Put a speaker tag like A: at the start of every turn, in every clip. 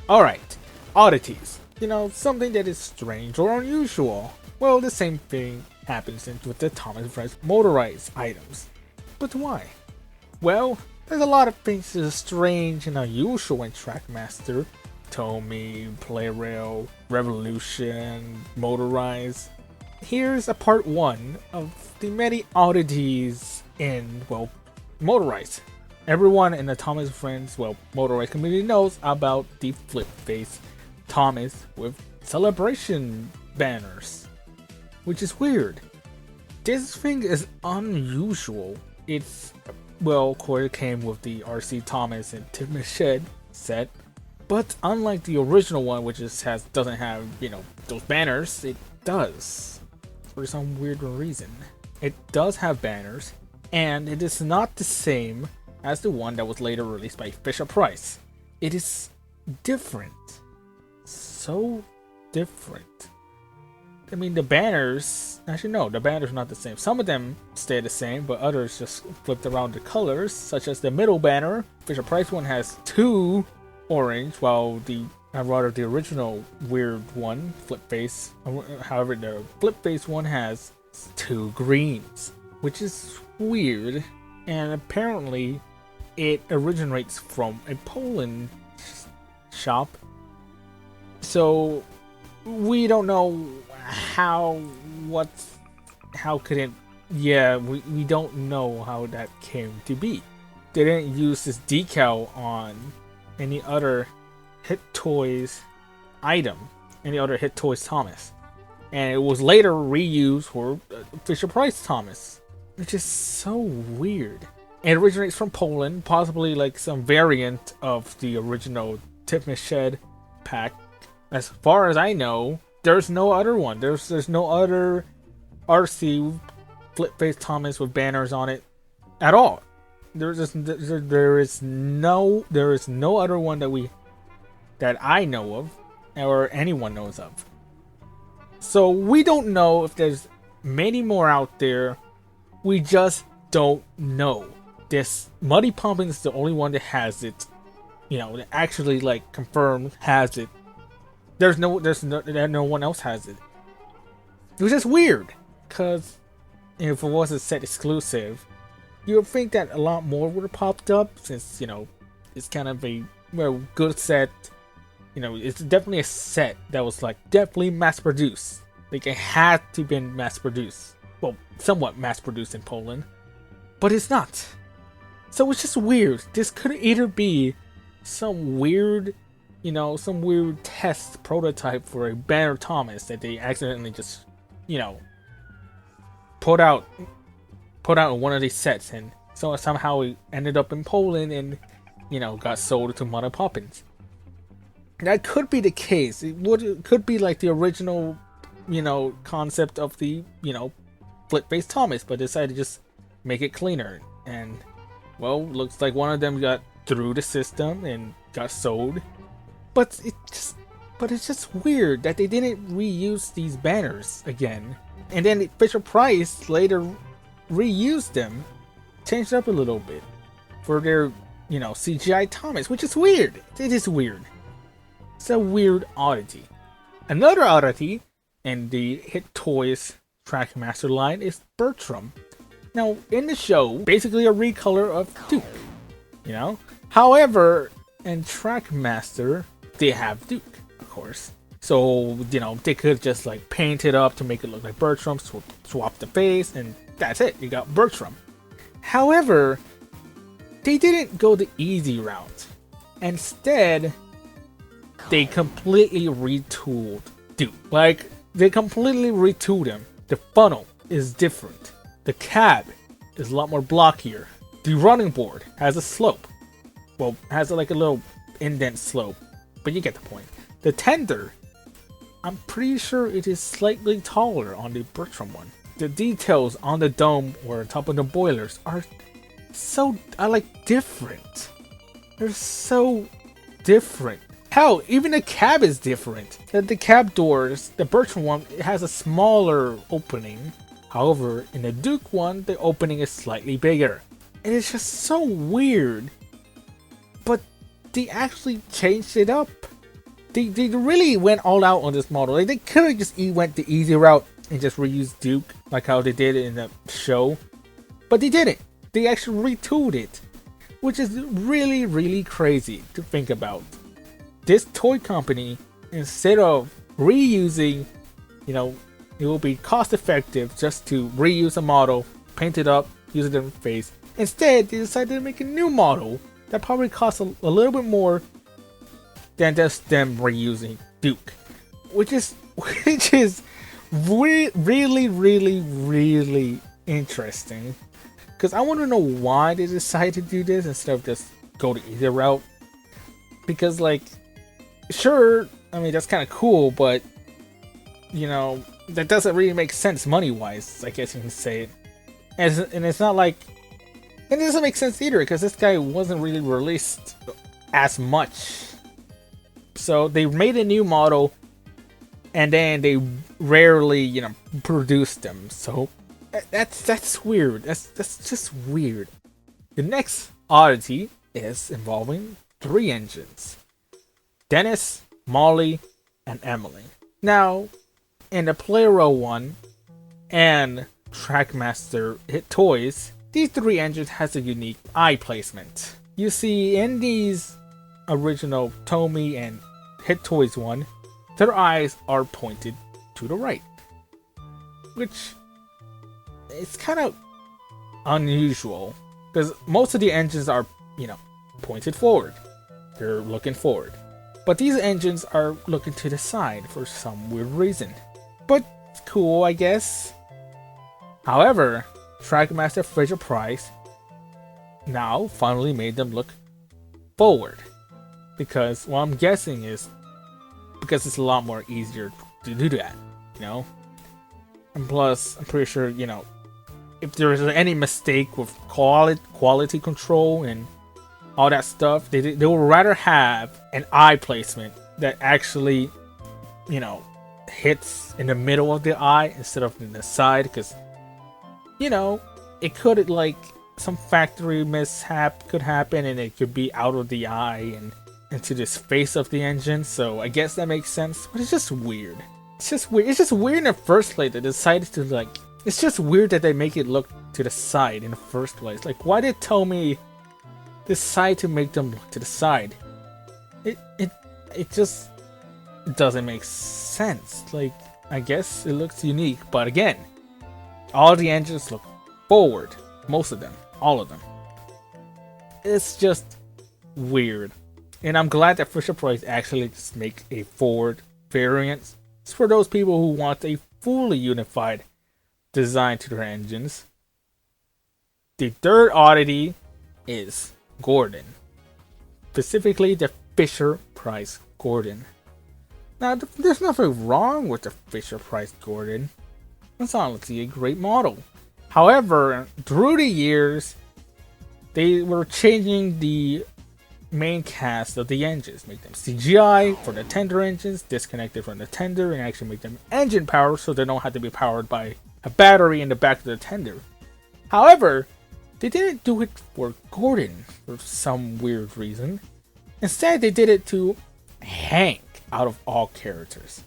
A: Alright, oddities. You know, something that is strange or unusual. Well, the same thing happens with the Thomas Friends motorized items. But why? Well, there's a lot of things that are strange and unusual in Trackmaster. Tomy, Playrail, Revolution, Motorized. Here's a part 1 of the many oddities in, well, Motorized. Everyone in the Thomas Friends, well, Motorized community knows about the flip face Thomas with celebration banners, which is weird. This thing is unusual. It's, well, of course, it came with the RC Thomas and Tim Shed set, but unlike the original one, which doesn't have, you know, those banners, it does for some weird reason. It does have banners, and it is not the same as the one that was later released by Fisher-Price. It is different. So different. I mean, the banners, actually no, the banners are not the same. Some of them stay the same, but others just flipped around the colors, such as the middle banner. Fisher-Price one has 2 orange, while the original weird one, flip face, however, the flip face one has 2 greens, which is weird. And apparently it originates from a Poland shop, so we don't know how could it, yeah, we don't know how that came to be. They didn't use this decal on any other Hit Toys item, any other Hit Toys Thomas, and it was later reused for Fisher-Price Thomas, which is so weird. It originates from Poland, possibly like some variant of the original Tipmas Shed pack. As far as I know, there's no other one. There's no other RC flip face Thomas with banners on it at all. There is no other one that I know of or anyone knows of. So we don't know if there's many more out there. We just don't know. This Muddy Pumpkin is the only one that has it. You know, that actually like confirmed has it. There's no one else has it. It was just weird, cause if it was a set exclusive, you would think that a lot more would have popped up, since, you know, it's kind of a, well, good set. You know, it's definitely a set that was like definitely mass produced. Like it had to been mass produced. Well, somewhat mass produced in Poland, but it's not. So it's just weird. This could either be some weird, you know, some weird test prototype for a Banner Thomas that they accidentally just, you know, put out in one of these sets, and so somehow it ended up in Poland and, you know, got sold to Mother Poppins. That could be the case. It could be like the original, you know, concept of the, you know, flip face Thomas, but decided to just make it cleaner. And, well, looks like one of them got through the system and got sold. But it's just weird that they didn't reuse these banners again. And then Fisher-Price later reused them, changed up a little bit for their, you know, CGI Thomas, which is weird. It is weird. It's a weird oddity. Another oddity in the Hit Toys Trackmaster line is Bertram. Now, in the show, basically a recolor of Duke, you know? However, in Trackmaster, they have Duke, of course. So, you know, they could just like paint it up to make it look like Bertram, swap the face, and that's it. You got Bertram. However, they didn't go the easy route. Instead, they completely retooled Duke. Like, they completely retooled him. The funnel is different. The cab is a lot more blockier. The running board has a slope. Well, has like a little indent slope, but you get the point. The tender, I'm pretty sure it is slightly taller on the Bertram one. The details on the dome or top of the boilers are different. They're so different. Hell, even the cab is different. The cab doors, the Bertram one, it has a smaller opening. However, in the Duke one, the opening is slightly bigger. And it's just so weird. But they actually changed it up. They really went all out on this model. Like, they could have just went the easy route and just reused Duke, like how they did in the show. But they didn't. They actually retooled it, which is really, really crazy to think about. This toy company, instead of reusing, you know, it will be cost effective just to reuse a model, paint it up, use a different face. Instead, they decided to make a new model that probably costs a little bit more than just them reusing Duke, which is really, really interesting. Because I want to know why they decided to do this instead of just go the easy route. Because, like, sure, I mean, that's kind of cool, but, you know, that doesn't really make sense money-wise, I guess you can say it. And it's not like... And it doesn't make sense either, because this guy wasn't really released as much. So they made a new model, and then they rarely, you know, produced them. So that's weird. That's just weird. The next oddity is involving 3 engines: Dennis, Molly, and Emily. Now, in the Playro one and Trackmaster Hit Toys, these 3 engines has a unique eye placement. You see, in these original Tomy and Hit Toys one, their eyes are pointed to the right, which is kind of unusual because most of the engines are, you know, pointed forward. They're looking forward, but these engines are looking to the side for some weird reason. But it's cool, I guess. However, Trackmaster Fisher Price now finally made them look forward, because what I'm guessing is because it's a lot more easier to do that, you know. And plus, I'm pretty sure, you know, if there is any mistake with quality control and all that stuff, they would rather have an eye placement that actually, you know, hits in the middle of the eye instead of in the side, because, you know, it could, like, some factory mishap could happen and it could be out of the eye and into this face of the engine. So I guess that makes sense, but it's just weird. It's just weird. It's just weird in the first place. They decided to, like, it's just weird that they make it look to the side in the first place. Like, why did Tomy decide to make them look to the side? It just doesn't make sense. Like, I guess it looks unique, but again, all the engines look forward. Most of them. All of them. It's just weird. And I'm glad that Fisher Price actually just make a forward variant. It's for those people who want a fully unified design to their engines. The third oddity is Gordon. Specifically the Fisher Price Gordon. Now, there's nothing wrong with the Fisher Price Gordon. It's honestly a great model. However, through the years, they were changing the main cast of the engines, make them CGI for the tender engines, disconnected from the tender, and actually make them engine powered so they don't have to be powered by a battery in the back of the tender. However, they didn't do it for Gordon for some weird reason. Instead, they did it to Hank out of all characters.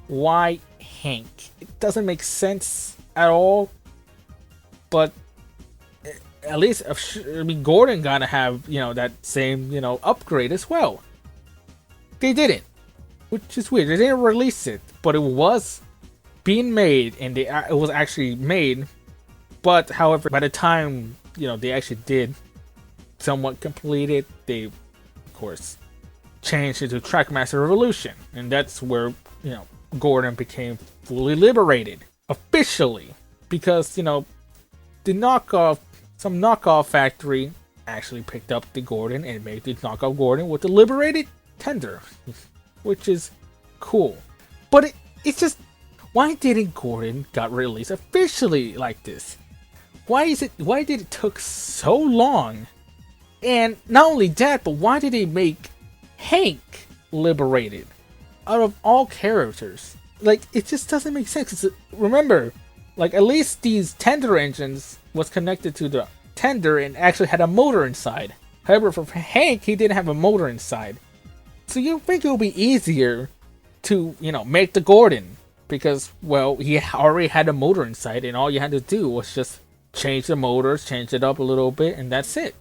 A: Why Hank? It doesn't make sense at all, but at least, I mean, Gordon gotta have, you know, that same, you know, upgrade as well. They didn't, which is weird. They didn't release it, but it was being made, and it was actually made. But however, by the time, you know, they actually did somewhat complete it, they, of course, changed it to Trackmaster Revolution, and that's where, you know, Gordon became fully liberated officially, because, you know, some knockoff factory actually picked up the Gordon and made the knockoff Gordon with the liberated tender, which is cool. But it's just, why didn't Gordon got released officially like this? Why did it took so long? And not only that, but why did they make Hank liberated out of all characters? Like, it just doesn't make sense. Remember, like, at least these tender engines was connected to the tender and actually had a motor inside. However, for Hank, he didn't have a motor inside. So you think it will be easier to, make the Gordon. Because, well, he already had a motor inside, and all you had to do was just change the motors, change it up a little bit, and that's it.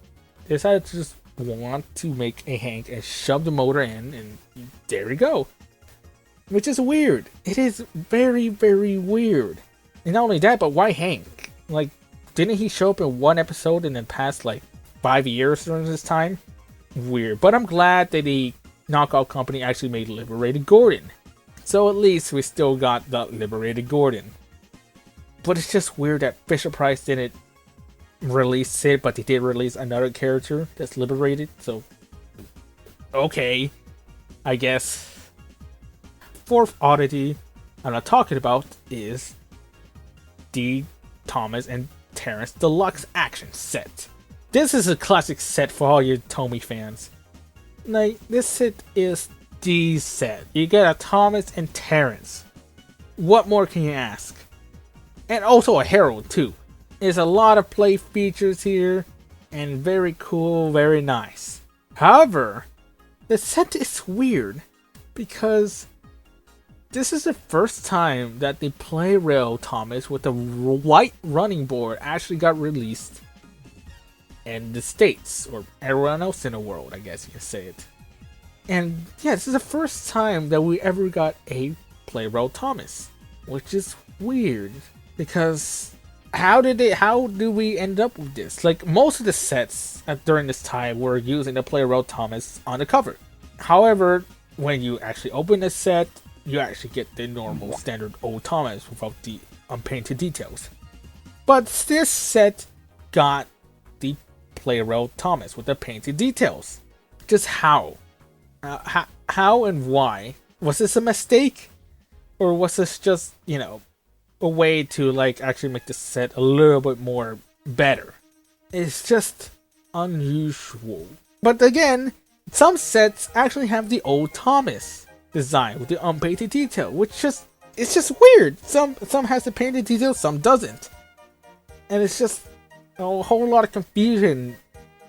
A: They decided to just want to make a Hank and shove the motor in, and there you go. Which is weird. It is very, very weird. And not only that, but why Hank? Like, didn't he show up in one episode in the past, 5 years during this time? Weird. But I'm glad that the knockout company actually made Liberated Gordon. So at least we still got the Liberated Gordon. But it's just weird that Fisher-Price didn't release it, but they did release another character that's liberated. So, okay, I guess. Fourth oddity I'm not talking about is the Thomas and Terence Deluxe Action Set. This is a classic set for all your Tomy fans. This set is the set. You get a Thomas and Terence. What more can you ask? And also a Herald too. There's a lot of play features here, and very cool, very nice. However, the set is weird because this is the first time that the Play Rail Thomas with the white running board actually got released in the States, or everyone else in the world, I guess you can say it. And yeah, this is the first time that we ever got a Play Rail Thomas, which is weird because how do we end up with this? Most of the sets during this time were using the Play Rail Thomas on the cover. However, when you actually open the set, you actually get the normal standard old Thomas without the unpainted details. But this set got the Play Rail Thomas with the painted details. Just how? How and why? Was this a mistake? Or was this just, a way to actually make the set a little bit more better? It's just unusual. But again, some sets actually have the old Thomas design with the unpainted detail, which it's just weird. Some has the painted detail, some doesn't. And it's just a whole lot of confusion.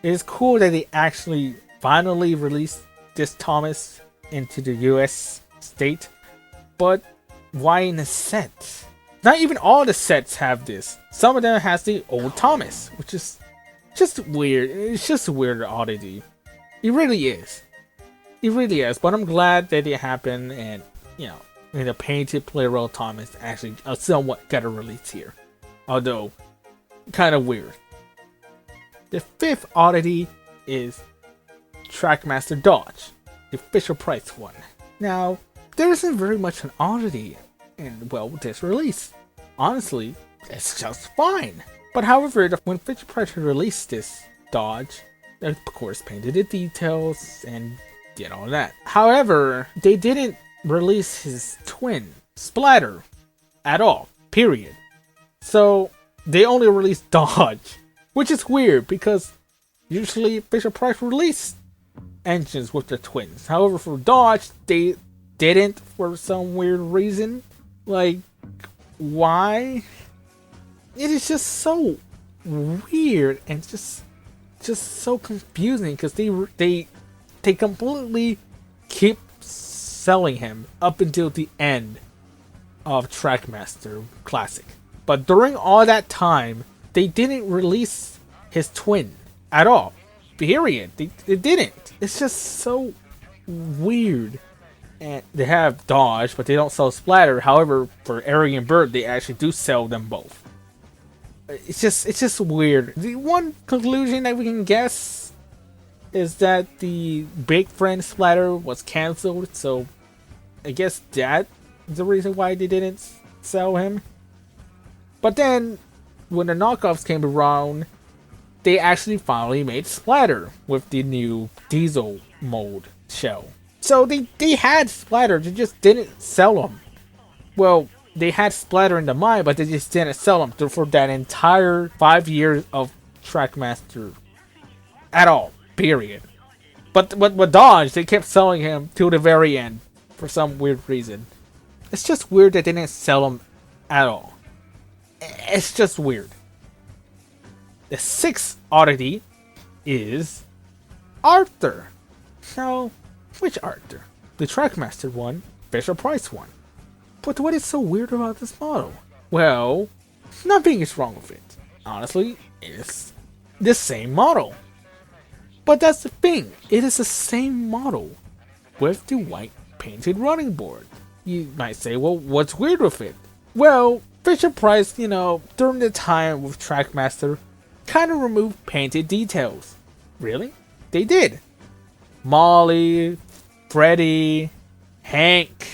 A: It's cool that they actually finally released this Thomas into the US state, but why in a set? Not even all the sets have this. Some of them has the old Thomas, which is just weird. It's just a weird oddity. It really is. It really is, but I'm glad that it happened, and the painted Play Rail Thomas actually somewhat got a release here. Although, kind of weird. The fifth oddity is Trackmaster Dodge, the Fisher-Price one. Now, there isn't very much an oddity in, this release. Honestly, it's just fine. But however, when Fisher-Price released this Dodge, they of course painted the details and did all that. However, they didn't release his twin, Splatter, at all. Period. So, they only released Dodge, which is weird because usually Fisher-Price released engines with the twins. However, for Dodge, they didn't for some weird reason. Why? It is just so weird and just so confusing because they completely keep selling him up until the end of Trackmaster Classic. But during all that time, they didn't release his twin at all. Period. They didn't. It's just so weird. And they have Dodge, but they don't sell Splatter. However, for Airy and Bird, they actually do sell them both. It's just weird. The one conclusion that we can guess is that the Big Friend Splatter was cancelled, so I guess that is the reason why they didn't sell him. But then, when the knockoffs came around, they actually finally made Splatter with the new Diesel mode shell. So they had Splatter, they just didn't sell them. Well, they had Splatter in the mind, but they just didn't sell them for that entire 5 years of Trackmaster at all. Period. But with Dodge, they kept selling him till the very end for some weird reason. It's just weird that they didn't sell him at all. It's just weird. The sixth oddity is Arthur. So, Which Arthur? The Trackmaster one, Fisher-Price one. But what is so weird about this model? Well, nothing is wrong with it. Honestly, it's the same model. But that's the thing, it is the same model with the white painted running board. You might say, well, what's weird with it? Well, Fisher-Price, during the time with Trackmaster, kind of removed painted details. Really? They did. Molly, Freddie, Hank,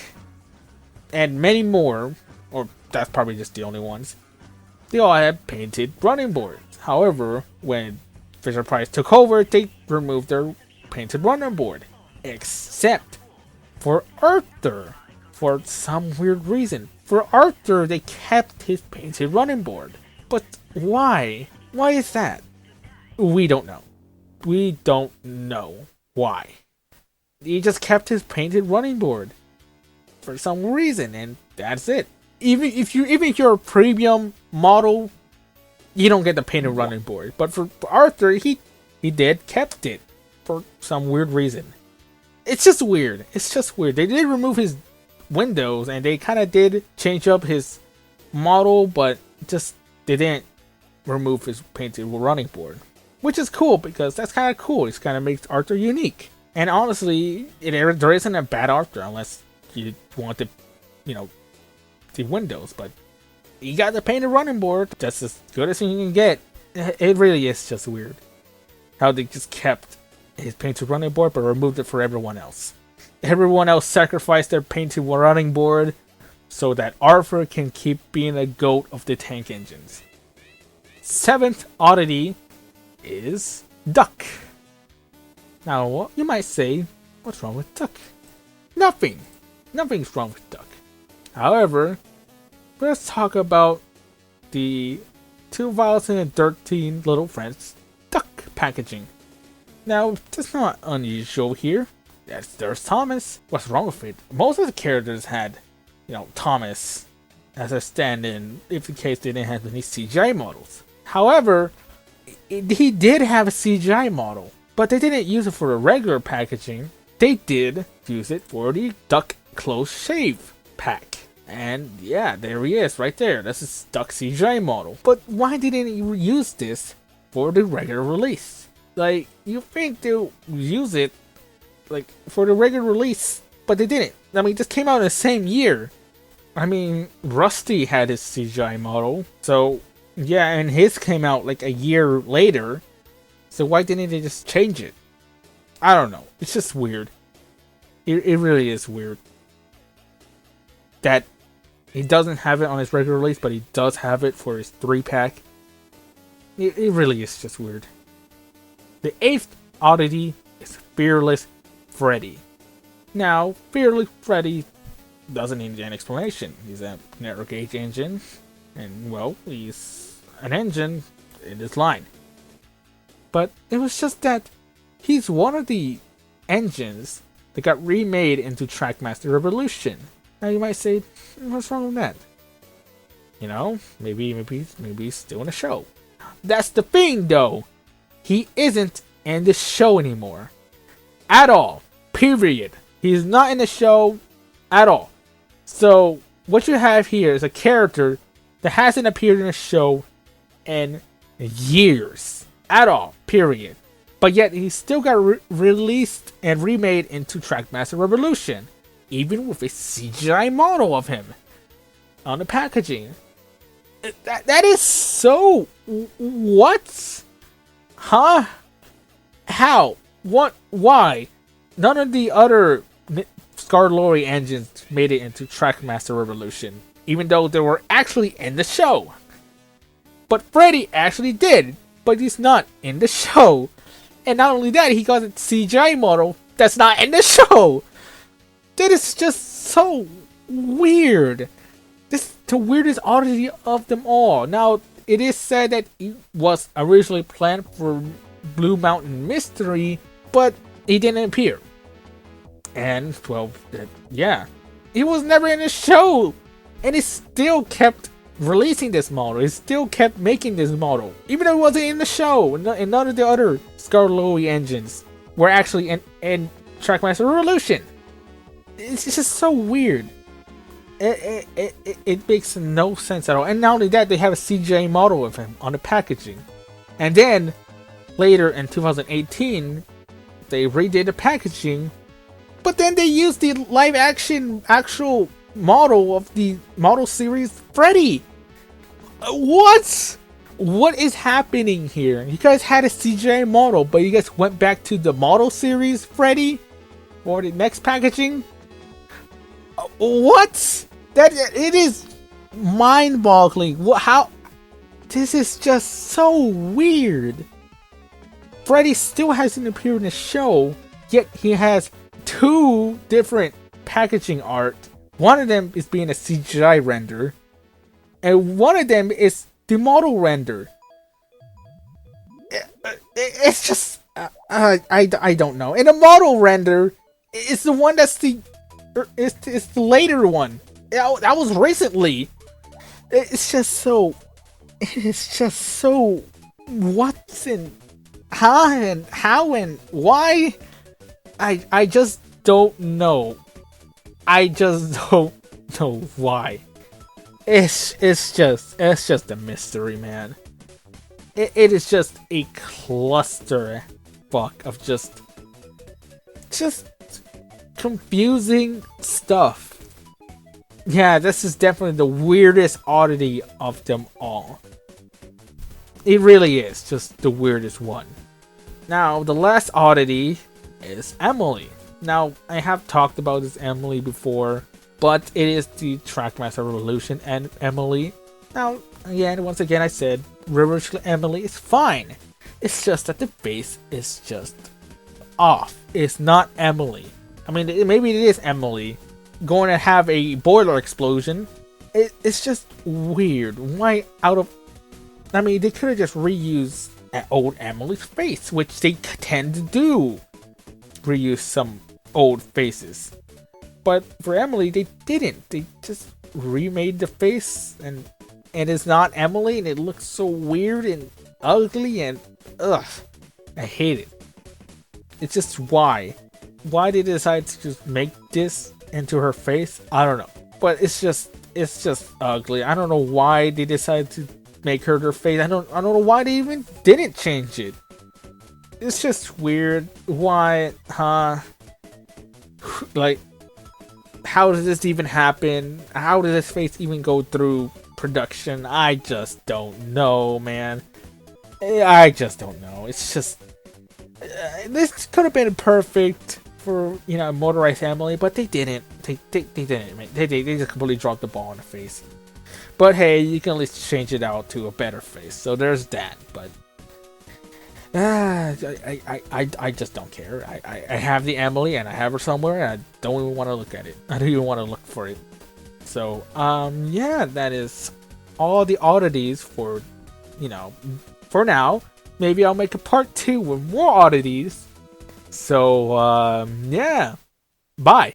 A: and many more, or that's probably just the only ones, they all had painted running boards. However, when Fisher-Price took over, they removed their painted running board. Except for Arthur. For some weird reason. For Arthur, they kept his painted running board. But why? Why is that? We don't know. We don't know why. He just kept his painted running board for some reason, and that's it. Even if you're a premium model, you don't get the painted running board. But for Arthur, he kept it for some weird reason. It's just weird. It's just weird. They did remove his windows, and they kind of did change up his model, but just they didn't remove his painted running board, which is cool because that's kind of cool. It kind of makes Arthur unique. And honestly, there isn't a bad Arthur unless you want the windows, but you got the painted running board. That's as good as you can get. It really is just weird how they just kept his painted running board but removed it for everyone else. Everyone else sacrificed their painted running board so that Arthur can keep being a goat of the tank engines. 7th oddity is Duck. Now, you might say, what's wrong with Duck? Nothing. Nothing's wrong with Duck. However, let's talk about the 2013 Little Friends Duck packaging. Now, that's not unusual here. Yes, there's Thomas. What's wrong with it? Most of the characters had, Thomas as a stand-in if in case they didn't have any CGI models. However, he did have a CGI model, but they didn't use it for the regular packaging. They did use it for the Duck Close Shave pack. And yeah, there he is right there. That's his Duck CGI model. But why didn't you use this for the regular release? Like, you think they'll use it for the regular release, but they didn't. I mean, this came out in the same year. I mean, Rusty had his CGI model, so yeah, and his came out like a year later. So why didn't they just change it? I don't know. It's just weird. It really is weird that he doesn't have it on his regular release, but he does have it for his 3-pack. It really is just weird. The 8th oddity is Fearless Freddie. Now, Fearless Freddie doesn't need an explanation. He's a narrow gauge engine, and well, he's an engine in this line. But it was just that he's one of the engines that got remade into Trackmaster Revolution. Now you might say, what's wrong with that? Maybe he's still in the show. That's the thing, though. He isn't in the show anymore. At all. Period. He's not in the show at all. So, what you have here is a character that hasn't appeared in a show in years. At all. Period. But yet, he still got released and remade into Trackmaster Revolution. Even with a CGI model of him on the packaging. That is so... What? Huh? How? What? Why? None of the other Scarlet engines made it into Trackmaster Revolution, even though they were actually in the show. But Freddie actually did, but he's not in the show. And not only that, he got a CGI model that's not in the show. That is just so weird. This is the weirdest oddity of them all. Now, it is said that it was originally planned for Blue Mountain Mystery, but he didn't appear. And, well, yeah. He was never in the show! And he still kept releasing this model. He still kept making this model. Even though he wasn't in the show. And none of the other Scarlet engines were actually in Trackmaster Revolution. It's just so weird. It makes no sense at all. And not only that, they have a CGI model of him on the packaging. And then later in 2018, they redid the packaging, but then they used the live action actual model of the model series Freddie. What? What is happening here? You guys had a CGI model, but you guys went back to the model series Freddie for the next packaging? What? That it is mind-boggling. How? This is just so weird. Freddie still hasn't appeared in the show, yet he has 2 different packaging art. One of them is being a CGI render, and one of them is the model render. It's just I don't know. And the model render is the one that's it's the later one. That was recently. It's just so what's in how and why? I just don't know. I just don't know why. It's just a mystery, man. It is just a cluster fuck of just confusing stuff. Yeah, this is definitely the weirdest oddity of them all. It really is just the weirdest one. Now, the last oddity is Emily. Now, I have talked about this Emily before, but it is the Trackmaster Revolution and Emily. Now, again, once again, I said Revolution Emily is fine. It's just that the face is just off. It's not Emily. I mean, maybe it is Emily going to have a boiler explosion. It's just weird. Why out of... I mean, they could have just reused old Emily's face, which they tend to do. Reuse some old faces. But for Emily, they didn't. They just remade the face, and it's not Emily, and it looks so weird and ugly, and ugh. I hate it. It's just why. Why they decide to just make this into her face? I don't know. But it's just ugly. I don't know why they decided to make her their face. I don't know why they even didn't change it. It's just weird. Why, huh? Like, how does this even happen? How does this face even go through production? I just don't know, man. I just don't know. It's just... this could have been perfect for, you know, Motorized Emily, but they didn't. They didn't. They just completely dropped the ball in the face. But hey, you can at least change it out to a better face. So there's that. But I just don't care. I have the Emily and I have her somewhere, and I don't even want to look at it. I don't even want to look for it. So yeah, that is all the oddities for, you know, for now. Maybe I'll make a part 2 with more oddities. So yeah, bye.